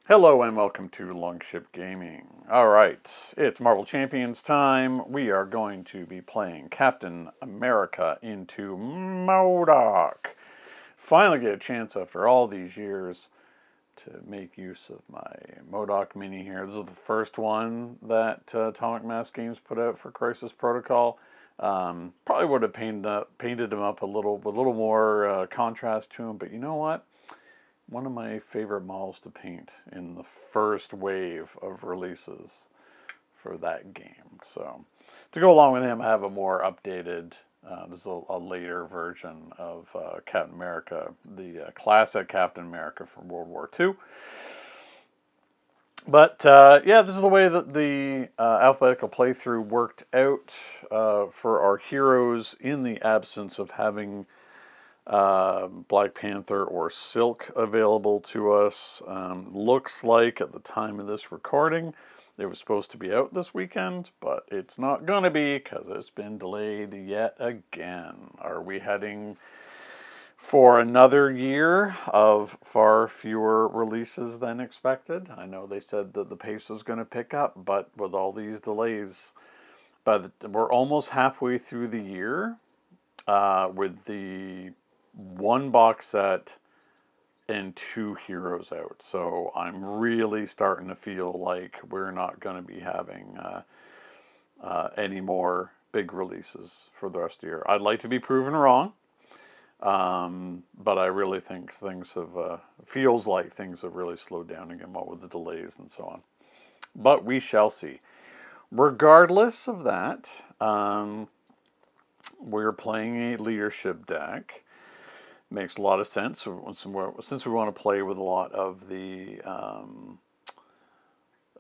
Hello and welcome to Longship Gaming. Alright, it's Marvel Champions time. We are going to be playing Captain America into MODOK. Finally get a chance after all these years to make use of my MODOK mini here. This is the first one that Atomic Mass Games put out for Crisis Protocol. Probably would have painted him up a little more contrast to him, but you know what? One of my favorite models to paint in the first wave of releases for that game. So to go along with him, I have a more updated, this is a later version of Captain America, the classic Captain America from World War II. But yeah, this is the way that the alphabetical playthrough worked out for our heroes in the absence of having Black Panther or Silk available to us. Looks like at the time of this recording it was supposed to be out this weekend, but it's not gonna be because it's been delayed yet again. Are we heading for another year of far fewer releases than expected? I know they said that the pace was going to pick up, but with all these delays, we're almost halfway through the year with the one box set and 2 heroes out. So I'm really starting to feel like we're not going to be having any more big releases for the rest of the year. I'd like to be proven wrong, but I really think things have, feels like things have really slowed down again, what with the delays and so on. But we shall see. Regardless of that, we're playing a leadership deck. Makes a lot of sense since we want to play with a lot of the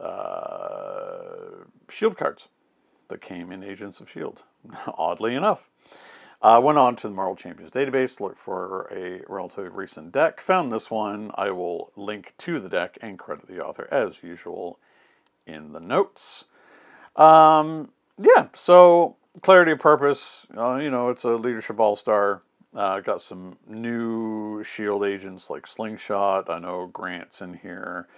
S.H.I.E.L.D. cards that came in Agents of S.H.I.E.L.D. Oddly enough. Went on to the Marvel Champions database, looked for a relatively recent deck, found this one. I will link to the deck and credit the author as usual in the notes. Yeah, so clarity of purpose, you know, it's a leadership all-star. Got some new S.H.I.E.L.D. agents like Slingshot. I know Grant's in here.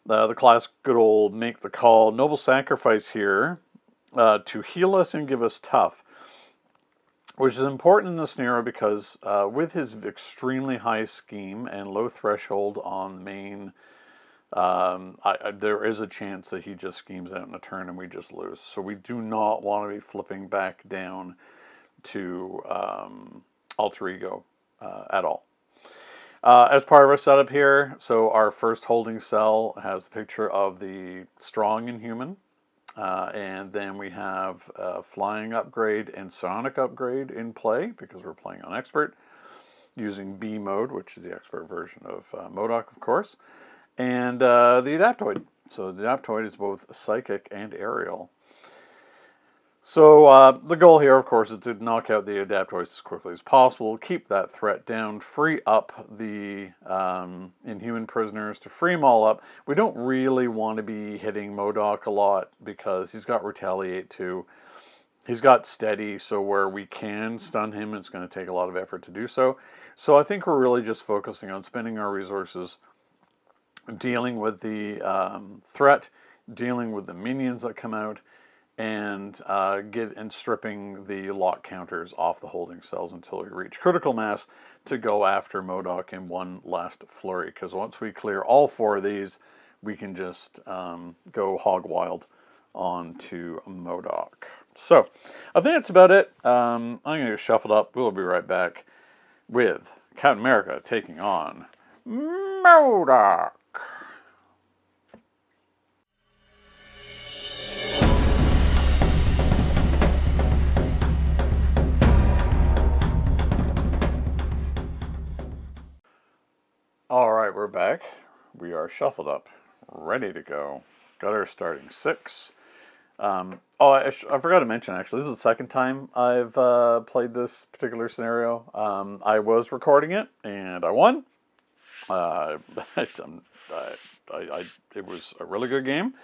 The classic good old make the call, noble sacrifice here to heal us and give us tough, which is important in this scenario because with his extremely high scheme and low threshold on main, there is a chance that he just schemes out in a turn and we just lose. So we do not want to be flipping back down to alter ego at all. As part of our setup here, so our first holding cell has the picture of the strong Inhuman, and then we have a flying upgrade and sonic upgrade in play because we're playing on expert using B mode, which is the expert version of MODOK, of course, and the Adaptoid. So the Adaptoid is both psychic and aerial. So the goal here, of course, is to knock out the Adaptoids as quickly as possible, keep that threat down, free up the Inhuman prisoners, to free them all up. We don't really want to be hitting MODOK a lot because he's got Retaliate too. He's got Steady, so where we can stun him, it's going to take a lot of effort to do so. So I think we're really just focusing on spending our resources dealing with the threat, dealing with the minions that come out, and stripping the lock counters off the holding cells until we reach critical mass to go after MODOK in one last flurry. Because once we clear all 4 of these, we can just go hog wild onto MODOK. So I think that's about it. I'm going to get shuffled up. We'll be right back with Captain America taking on MODOK. Alright, we're back. We are shuffled up, ready to go. Got our starting 6. I forgot to mention, actually, this is the second time I've played this particular scenario. I was recording it, and I won. It was a really good game.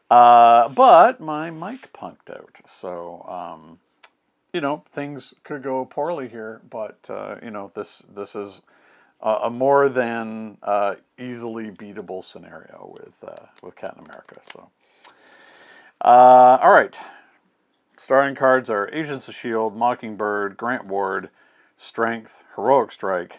But my mic punked out, so, you know, things could go poorly here, but, you know, this is a more than easily beatable scenario with Captain America. So, all right. Starting cards are Agents of S.H.I.E.L.D, Mockingbird, Grant Ward, Strength, Heroic Strike,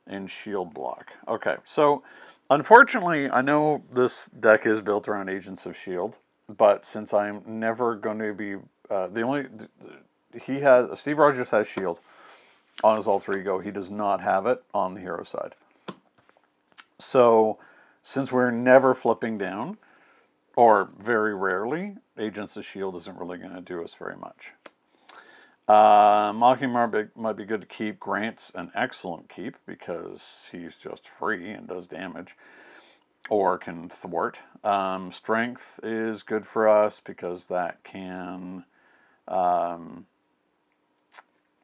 and S.H.I.E.L.D block. Okay, so unfortunately, I know this deck is built around Agents of S.H.I.E.L.D, but since I'm never going to be Steve Rogers has S.H.I.E.L.D on his alter ego. He does not have it on the hero side. So since we're never flipping down, or very rarely, Agents of S.H.I.E.L.D isn't really going to do us very much. Mockingbird might be good to keep. Grant's an excellent keep because he's just free and does damage, or can thwart. Strength is good for us because that can,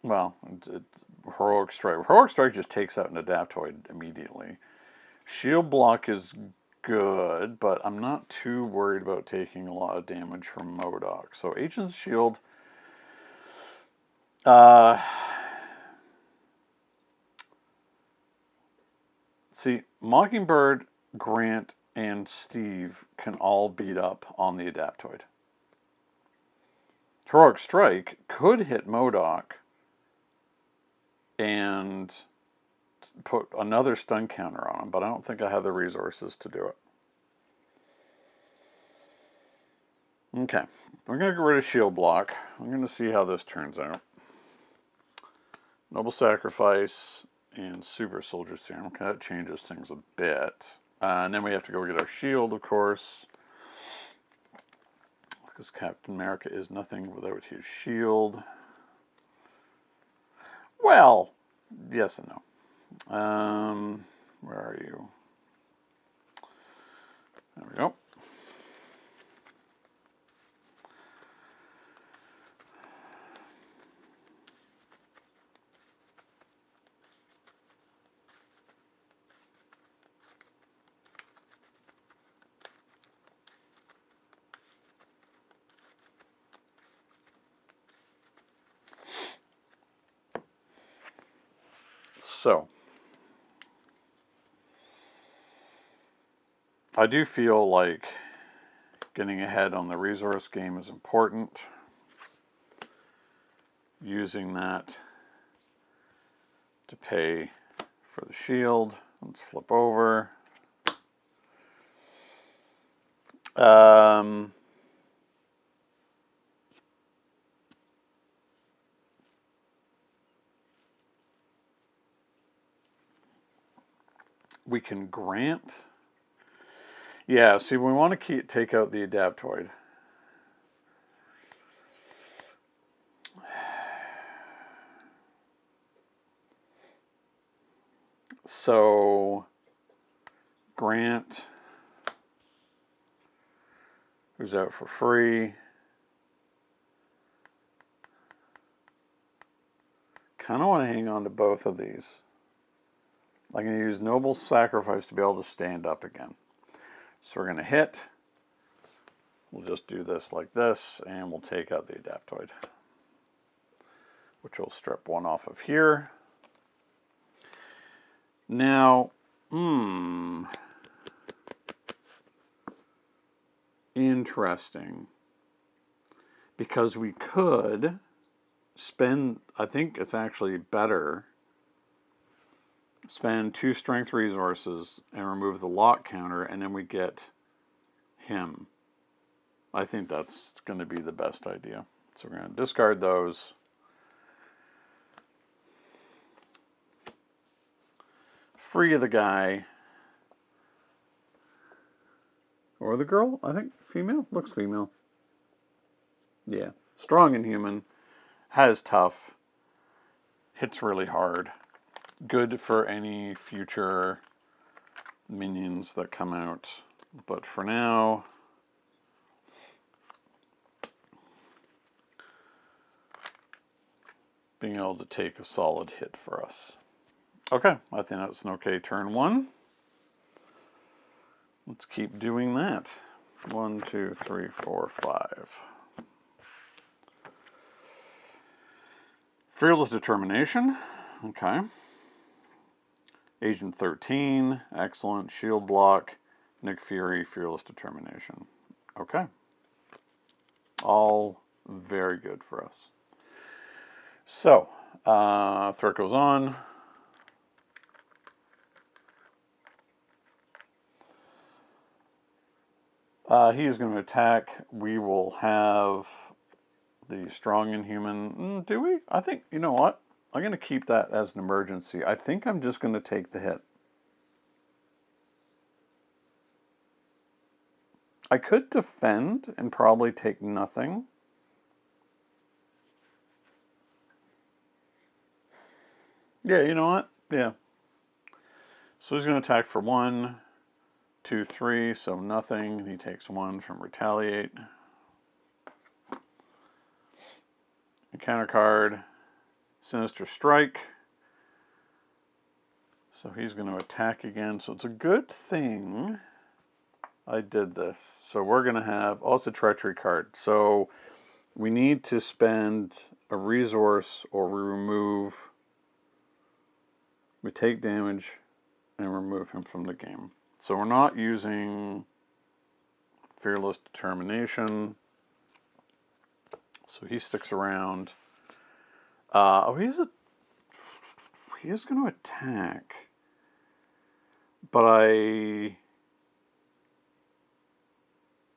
Heroic Strike. Heroic Strike just takes out an Adaptoid immediately. S.H.I.E.L.D block is good, but I'm not too worried about taking a lot of damage from MODOK. So Agents of S.H.I.E.L.D. See, Mockingbird, Grant, and Steve can all beat up on the Adaptoid. Heroic Strike could hit MODOK and put another stun counter on him, but I don't think I have the resources to do it. Okay, we're going to get rid of S.H.I.E.L.D block. I'm going to see how this turns out. Noble Sacrifice and Super Soldier Serum. Okay, that changes things a bit. And then we have to go get our S.H.I.E.L.D, of course. Because Captain America is nothing without his S.H.I.E.L.D. Well, yes and no. Where are you? There we go. So, I do feel like getting ahead on the resource game is important. Using that to pay for the S.H.I.E.L.D. Let's flip over. We can grant. Yeah, see, we want to take out the Adaptoid. So, Grant, who's out for free. Kind of want to hang on to both of these. I'm going to use Noble Sacrifice to be able to stand up again. So we're going to hit. We'll just do this like this, and we'll take out the Adaptoid, which will strip one off of here. Now, interesting, because we could spend, I think it's actually better, spend 2 strength resources and remove the lock counter, and then we get him. I think that's going to be the best idea. So we're going to discard those. Free the guy. Or the girl, I think. Female? Looks female. Yeah. Strong Inhuman. Has tough. Hits really hard. Good for any future minions that come out. But for now, being able to take a solid hit for us. Okay, I think that's an okay turn 1. Let's keep doing that. 1, 2, 3, 4, 5. Fearless Determination. Okay. Agent 13, excellent. Shield block. Nick Fury, fearless determination. Okay. All very good for us. So, threat goes on. He is going to attack. We will have the strong Inhuman. Do we? I think, you know what? I'm going to keep that as an emergency. I think I'm just going to take the hit. I could defend and probably take nothing. Yeah, you know what? Yeah. So he's going to attack for 1, 2, 3, so nothing. He takes 1 from retaliate. Encounter card, Sinister Strike. So he's going to attack again. So it's a good thing I did this. So we're going to have, oh, it's a treachery card. So we need to spend a resource or we take damage and remove him from the game. So we're not using fearless determination. So he sticks around. Oh, he is going to attack. But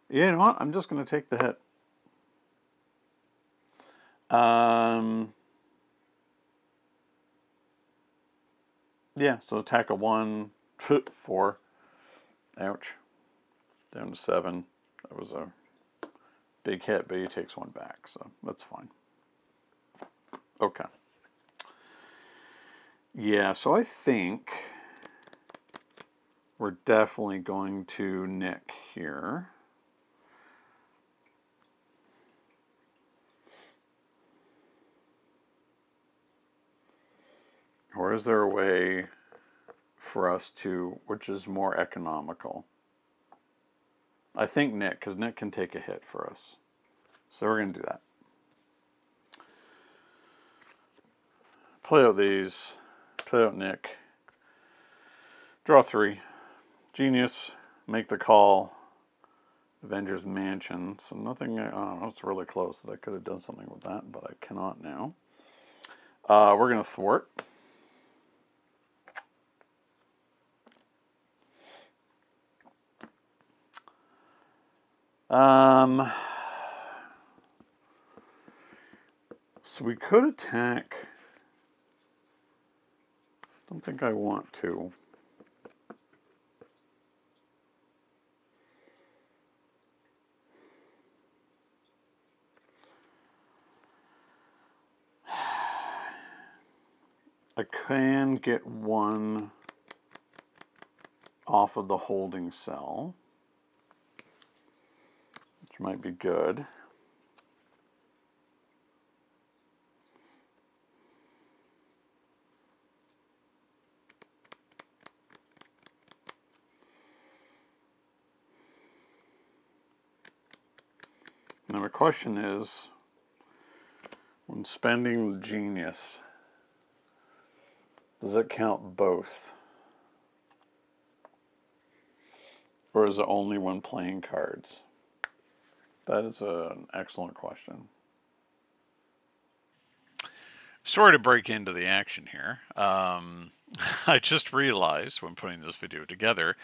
yeah, you know what? I'm just going to take the hit. Yeah, so attack a 1, 4. Ouch. Down to 7. That was a big hit, but he takes 1 back, so that's fine. Okay. Yeah, so I think we're definitely going to Nick here. Or is there a way for us to, which is more economical? I think Nick, because Nick can take a hit for us. So we're going to do that. Play out these. Play out Nick. Draw 3. Genius. Make the call. Avengers Mansion. So nothing, I don't know, it's really close that I could have done something with that, but I cannot now. We're going to thwart. So we could attack. Don't think I want to. I can get 1 off of the holding cell, which might be good. Now my question is, when spending Genius, does it count both? Or is it only when playing cards? That is an excellent question. Sorry to break into the action here. I just realized when putting this video together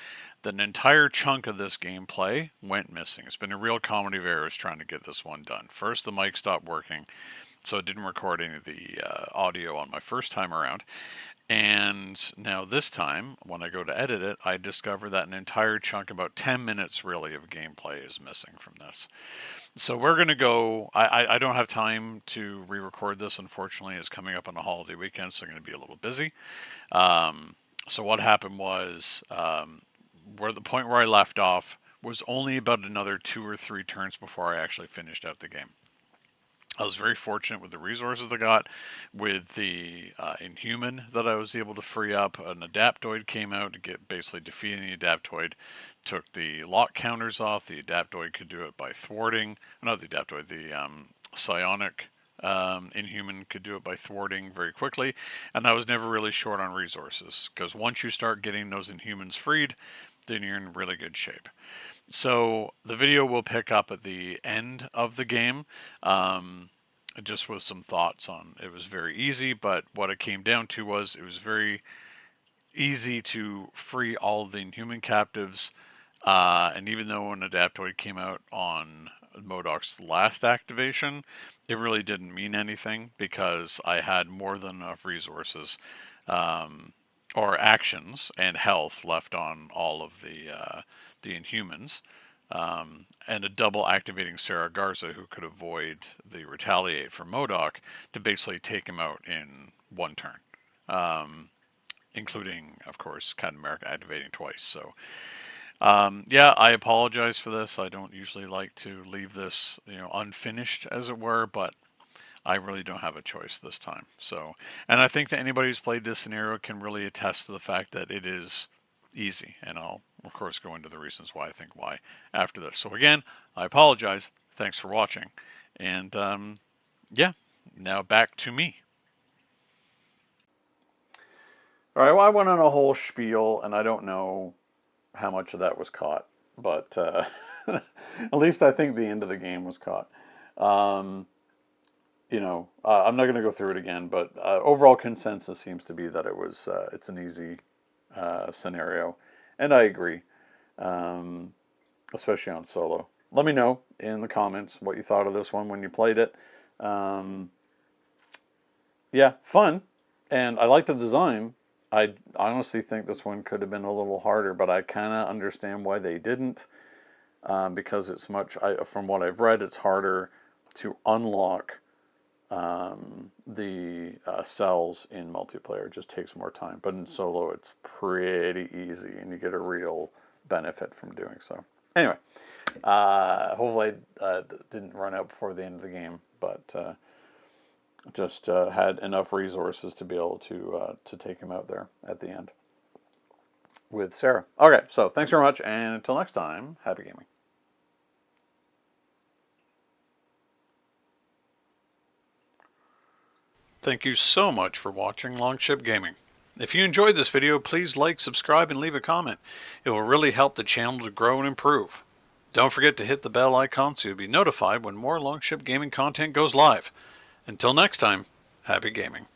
that an entire chunk of this gameplay went missing. It's been a real comedy of errors trying to get this one done. First, the mic stopped working, so it didn't record any of the audio on my first time around. And now this time, when I go to edit it, I discover that an entire chunk, about 10 minutes really, of gameplay is missing from this. So we're going to go, I don't have time to re-record this, unfortunately. It's coming up on a holiday weekend, so I'm going to be a little busy. So what happened was, where the point where I left off was only about another 2 or 3 turns before I actually finished out the game. I was very fortunate with the resources I got, with the Inhuman that I was able to free up. An Adaptoid came out to get basically defeating the Adaptoid, took the lock counters off. The Adaptoid could do it by thwarting, not the Adaptoid, the psionic Inhuman could do it by thwarting very quickly, and I was never really short on resources, because once you start getting those Inhumans freed, then you're in really good shape. So the video will pick up at the end of the game, just with some thoughts on it. Was very easy, but what it came down to was it was very easy to free all of the Inhuman captives. And even though an Adaptoid came out on MODOK's last activation, it really didn't mean anything because I had more than enough resources or actions and health left on all of the Inhumans. And a double activating Sarah Garza who could avoid the retaliate from MODOK to basically take him out in one turn. Including, of course, Captain America activating twice. So, yeah, I apologize for this. I don't usually like to leave this, unfinished, as it were, but I really don't have a choice this time. So, and I think that anybody who's played this scenario can really attest to the fact that it is easy. And I'll, of course, go into the reasons why I think why after this. So again, I apologize. Thanks for watching. And, yeah, now back to me. All right, well, I went on a whole spiel, and I don't know how much of that was caught, but at least I think the end of the game was caught. I'm not going to go through it again, but overall consensus seems to be that it's an easy scenario, and I agree, especially on solo. Let me know in the comments what you thought of this one when you played it. Yeah, fun, and I like the design. I honestly think this one could have been a little harder, but I kind of understand why they didn't, because it's from what I've read, it's harder to unlock the cells in multiplayer. It just takes more time, but in solo it's pretty easy, and you get a real benefit from doing so. Anyway, hopefully I didn't run out before the end of the game, but just had enough resources to be able to take him out there at the end with Sarah. Okay, so thanks very much, and until next time, happy gaming. Thank you so much for watching Longship Gaming. If you enjoyed this video, please like, subscribe, and leave a comment. It will really help the channel to grow and improve. Don't forget to hit the bell icon so you'll be notified when more Longship Gaming content goes live. Until next time, happy gaming.